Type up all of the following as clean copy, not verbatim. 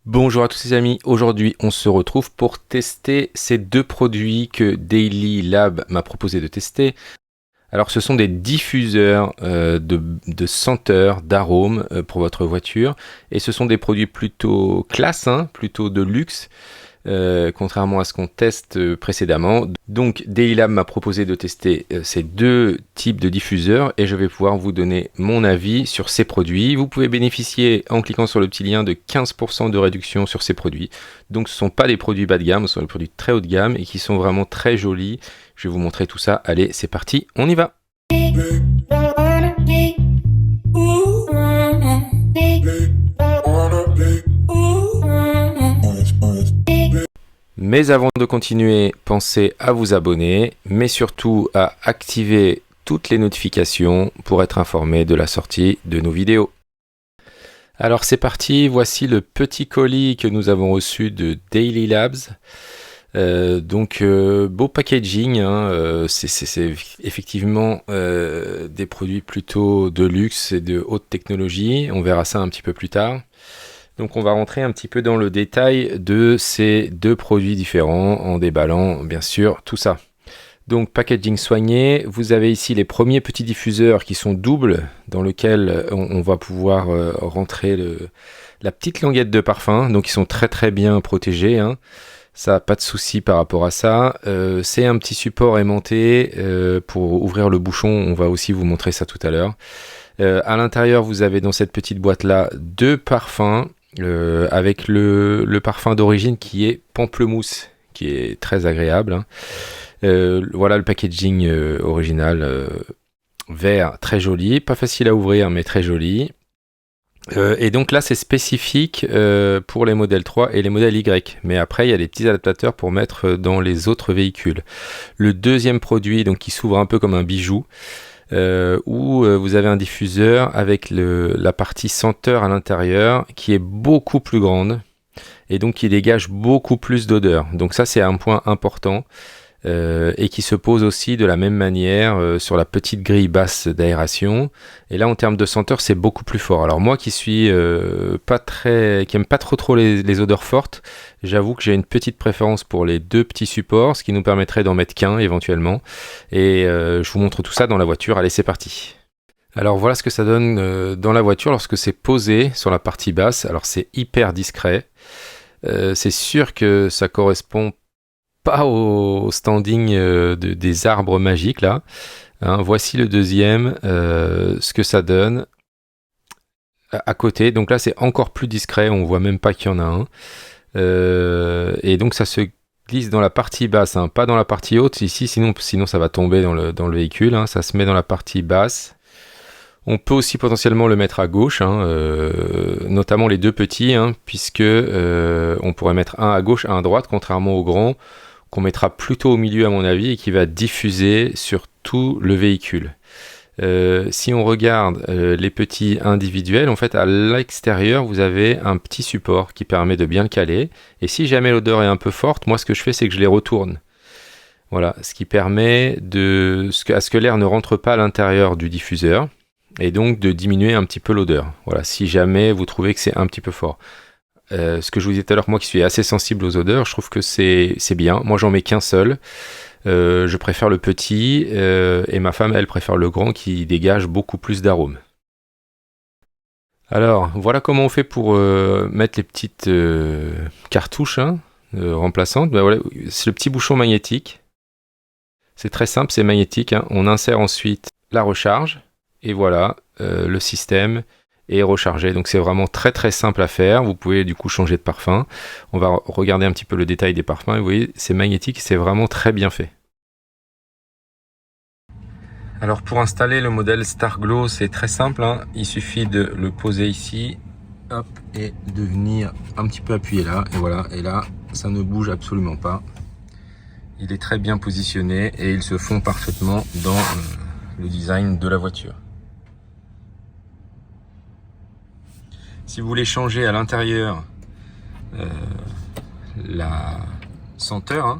Bonjour à tous les amis, aujourd'hui on se retrouve pour tester ces deux produits que Daily Lab m'a proposé de tester. Alors ce sont des diffuseurs de senteurs, d'arômes pour votre voiture et ce sont des produits plutôt classe, plutôt de luxe. Contrairement à ce qu'on teste précédemment. Donc Daily Lab m'a proposé de tester ces deux types de diffuseurs et je vais pouvoir vous donner mon avis sur ces produits. Vous pouvez bénéficier en cliquant sur le petit lien de 15% de réduction sur ces produits. Donc ce ne sont pas des produits bas de gamme, ce sont des produits très haut de gamme et qui sont vraiment très jolis. Je vais vous montrer tout ça. Allez, c'est parti, on y va. Mais avant de continuer, pensez à vous abonner, mais surtout à activer toutes les notifications pour être informé de la sortie de nos vidéos. Alors c'est parti, voici le petit colis que nous avons reçu de Daily Labs. Beau packaging, c'est effectivement des produits plutôt de luxe et de haute technologie. On verra ça un petit peu plus tard. Donc on va rentrer un petit peu dans le détail de ces deux produits différents en déballant bien sûr tout ça. Donc packaging soigné, vous avez ici les premiers petits diffuseurs qui sont doubles dans lesquels on va pouvoir rentrer la petite languette de parfum. Donc ils sont très bien protégés, Ça, pas de souci par rapport à ça. C'est un petit support aimanté pour ouvrir le bouchon, on va aussi vous montrer ça tout à l'heure. À l'intérieur, vous avez dans cette petite boîte-là deux parfums. Avec le parfum d'origine qui est pamplemousse, qui est très agréable. Voilà le packaging original, vert, très joli, pas facile à ouvrir mais très joli. Et donc là c'est spécifique pour les modèles 3 et les modèles Y, mais après il y a des petits adaptateurs pour mettre dans les autres véhicules. Le deuxième produit donc qui s'ouvre un peu comme un bijou, où vous avez un diffuseur avec la partie senteur à l'intérieur qui est beaucoup plus grande et donc qui dégage beaucoup plus d'odeur. Donc ça c'est un point important et qui se pose aussi de la même manière sur la petite grille basse d'aération. Et là en termes de senteur c'est beaucoup plus fort. Alors moi qui suis qui aime pas trop les odeurs fortes, j'avoue que j'ai une petite préférence pour les deux petits supports, ce qui nous permettrait d'en mettre qu'un éventuellement. Et je vous montre tout ça dans la voiture. Allez, c'est parti. Alors voilà ce que ça donne dans la voiture lorsque c'est posé sur la partie basse. Alors c'est hyper discret. C'est sûr que ça correspond pas au standing des arbres magiques là. Voici le deuxième, ce que ça donne à côté. Donc là c'est encore plus discret, on voit même pas qu'il y en a un. Et donc ça se glisse dans la partie basse, pas dans la partie haute ici, sinon ça va tomber dans le véhicule. Ça se met dans la partie basse. On peut aussi potentiellement le mettre à gauche, notamment les deux petits, puisque on pourrait mettre un à gauche, un à droite, contrairement au grand qu'on mettra plutôt au milieu à mon avis et qui va diffuser sur tout le véhicule. Si on regarde les petits individuels, en fait à l'extérieur vous avez un petit support qui permet de bien le caler, et si jamais l'odeur est un peu forte, moi ce que je fais c'est que je les retourne. Voilà, ce qui permet à ce que l'air ne rentre pas à l'intérieur du diffuseur et donc de diminuer un petit peu l'odeur. Voilà, si jamais vous trouvez que c'est un petit peu fort. Ce que je vous disais tout à l'heure, moi qui suis assez sensible aux odeurs, je trouve que c'est bien. Moi j'en mets qu'un seul. Je préfère le petit et ma femme elle préfère le grand qui dégage beaucoup plus d'arômes. Alors voilà comment on fait pour mettre les petites cartouches remplaçantes. Voilà, c'est le petit bouchon magnétique. C'est très simple, c'est magnétique. On insère ensuite la recharge et voilà, le système est rechargé. Donc c'est vraiment très simple à faire. Vous pouvez du coup changer de parfum. On va regarder un petit peu le détail des parfums. Et vous voyez, c'est magnétique, c'est vraiment très bien fait. Alors pour installer le modèle Starglow, c'est très simple. Il suffit de le poser ici, hop, et de venir un petit peu appuyer là. Et voilà, et là, ça ne bouge absolument pas. Il est très bien positionné et il se fond parfaitement dans le design de la voiture. Si vous voulez changer à l'intérieur la senteur,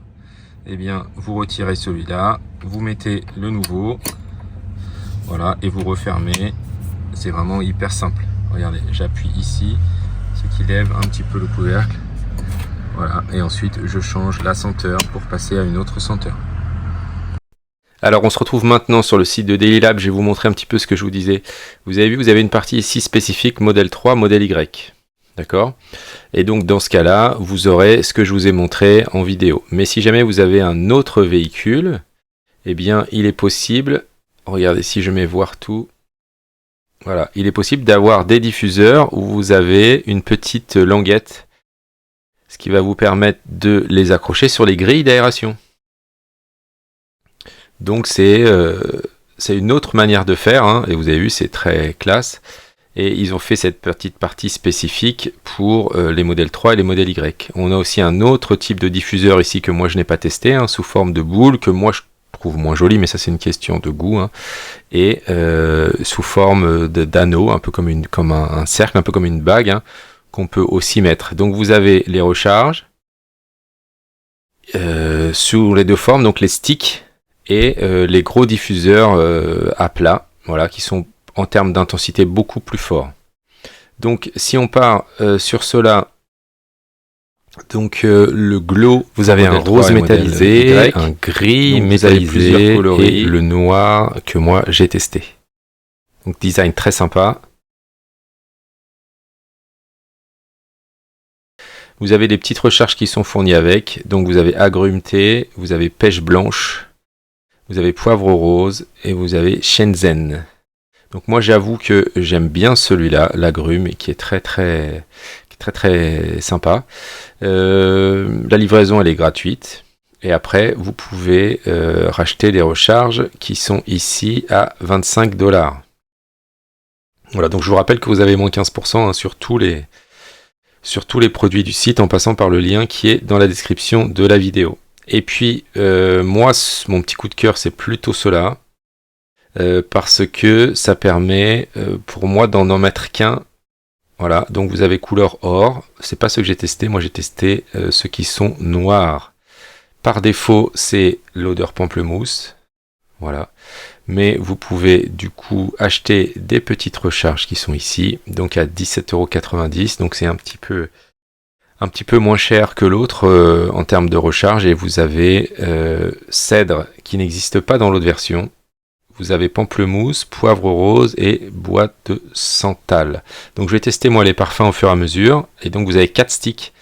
eh bien vous retirez celui-là, vous mettez le nouveau, voilà, et vous refermez. C'est vraiment hyper simple. Regardez, j'appuie ici, c'est qu'il lève un petit peu le couvercle. Voilà, et ensuite je change la senteur pour passer à une autre senteur. Alors on se retrouve maintenant sur le site de Daily Lab, je vais vous montrer un petit peu ce que je vous disais. Vous avez vu, vous avez une partie ici spécifique modèle 3, modèle Y. D'accord? Et donc dans ce cas-là, vous aurez ce que je vous ai montré en vidéo. Mais si jamais vous avez un autre véhicule, eh bien il est possible, regardez si je mets voir tout, voilà, il est possible d'avoir des diffuseurs où vous avez une petite languette, ce qui va vous permettre de les accrocher sur les grilles d'aération. Donc c'est une autre manière de faire, hein, et vous avez vu, c'est très classe. Et ils ont fait cette petite partie spécifique pour les modèles 3 et les modèles Y. On a aussi un autre type de diffuseur ici que moi je n'ai pas testé, hein, sous forme de boule, que moi je trouve moins joli, mais ça c'est une question de goût, hein, et sous forme d'anneau, un peu comme un cercle, un peu comme une bague, hein, qu'on peut aussi mettre. Donc vous avez les recharges sous les deux formes, donc les sticks et les gros diffuseurs à plat, voilà, qui sont en termes d'intensité beaucoup plus forts. Donc si on part sur cela, donc le glow, vous avez un rose métallisé, un gris métallisé et le noir que moi j'ai testé. Donc design très sympa. Vous avez des petites recharges qui sont fournies avec, donc vous avez agrumes thé, vous avez pêche blanche, vous avez poivre rose et vous avez Shenzhen. Donc moi j'avoue que j'aime bien celui-là, l'agrume, qui est très sympa. La livraison elle est gratuite. Et après vous pouvez racheter des recharges qui sont ici à 25 $. Voilà, donc je vous rappelle que vous avez moins 15% hein, sur tous les produits du site en passant par le lien qui est dans la description de la vidéo. Et puis moi mon petit coup de cœur c'est plutôt cela. Parce que ça permet pour moi d'en mettre qu'un. Voilà, donc vous avez couleur or, c'est pas ce que j'ai testé, moi j'ai testé ceux qui sont noirs. Par défaut c'est l'odeur pamplemousse, voilà, mais vous pouvez du coup acheter des petites recharges qui sont ici, donc à 17,90 €, donc c'est un petit peu moins cher que l'autre en termes de recharge, et vous avez cèdre qui n'existe pas dans l'autre version. Vous avez pamplemousse, poivre rose et bois de santal. Donc je vais tester moi les parfums au fur et à mesure. Et donc vous avez 4 sticks.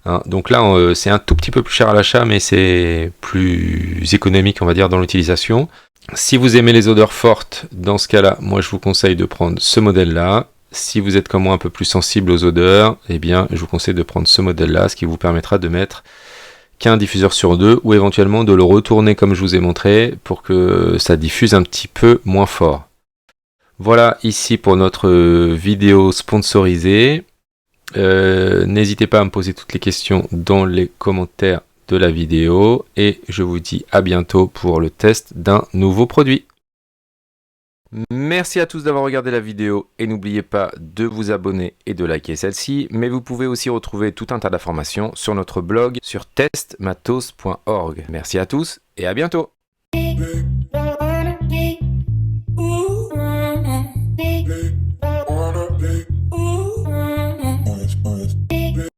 Hein. Donc là c'est un tout petit peu plus cher à l'achat, mais c'est plus économique on va dire dans l'utilisation. Si vous aimez les odeurs fortes, dans ce cas-là, moi je vous conseille de prendre ce modèle-là. Si vous êtes comme moi un peu plus sensible aux odeurs, eh bien je vous conseille de prendre ce modèle-là, ce qui vous permettra de mettre qu'un diffuseur sur deux, ou éventuellement de le retourner comme je vous ai montré pour que ça diffuse un petit peu moins fort. Voilà ici pour notre vidéo sponsorisée. N'hésitez pas à me poser toutes les questions dans les commentaires de la vidéo et je vous dis à bientôt pour le test d'un nouveau produit. Merci à tous d'avoir regardé la vidéo et n'oubliez pas de vous abonner et de liker celle-ci, mais vous pouvez aussi retrouver tout un tas d'informations sur notre blog sur testmatos.org. Merci à tous et à bientôt.